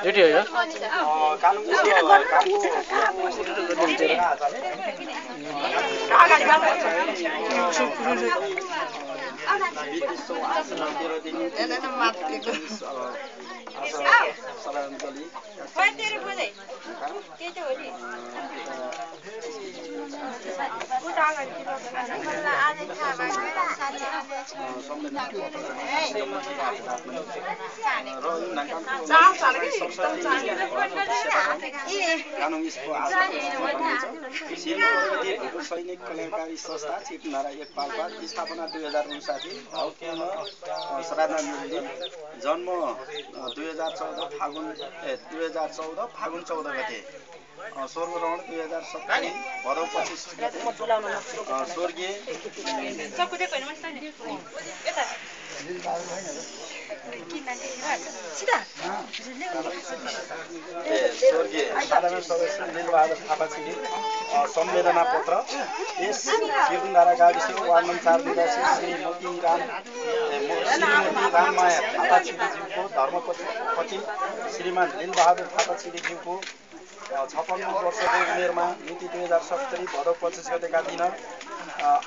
Didi ya? सैनिक कल्याणकारी संस्था चितनारा एक पाल्पा स्थापना 2059 भौतिक श्राद्धाञ्जली जन्म 2014 फागुन 14 गते स्वर्गरहण 2070 भदौ 25 गते स्वर्गीय साधारण सदस्य लीलबहादुर थापा छिरिङ संवेदना पत्र यस चितनारा गाविस वार्ड नम्बर 4 निवासी श्रीमती राममाया थापा छिरिङज्यूको धर्मपत्नी श्रीमान लीलबहादुर थापा छिरिङज्यूको 56 वर्षको उमेरमा मिति 2070 भदौ 25 गतेका दिन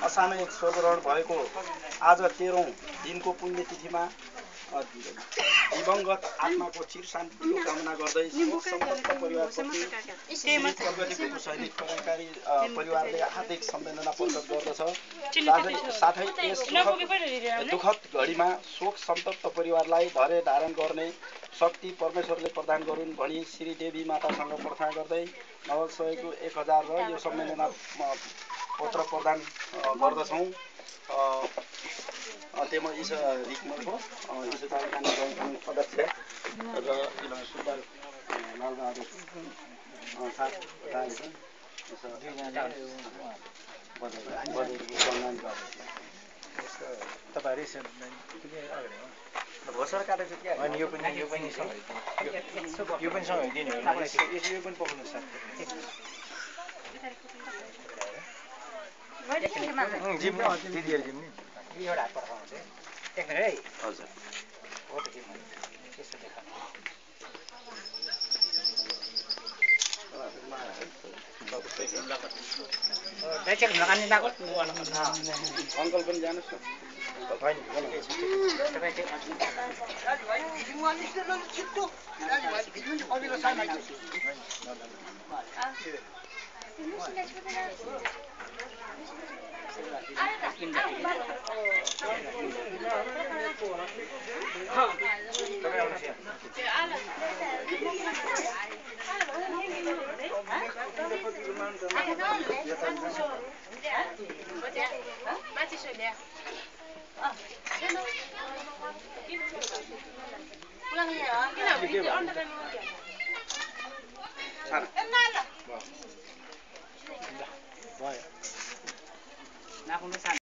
असामयिक स्वर्गरहण भएको आज 13औं दिनको पुण्यतिथिमा दिवंगत आत्माको चिर शान्तिको कामना गर्दै शोकसन्तप्त परिवारप्रति प्रगतिको सैनिक कल्याणकारी परिवारले हार्दिक संवेदना प्रकट गर्दछ। साथै यस दुःखद घडीमा शोक सन्तप्त परिवारलाई धैर्य धारण गर्ने शक्ति परमेश्वरले प्रदान गरून् भनी श्री देवी मातासँग प्रार्थना गर्दै नवसएको 1000 र यो संवेदना पत्र प्रदान गर्दछौँ। तेमा ईसा रिकमलको ईसा तालकानी गाउँको अध्यक्ष र सुब्बा लालबहादुर साथ घोषणा काटेको छ क्या अनि यो पनि सँगै दिने हो यो पनि पाउनु सक्छ जिम दिदीहरु जिम नि एउटा हात पठाउँछ एकन है हजुर हो त जिम त्यसो देखा दैचक लगानी लागो अंकल पनि जानुस् न हैन तपाईँ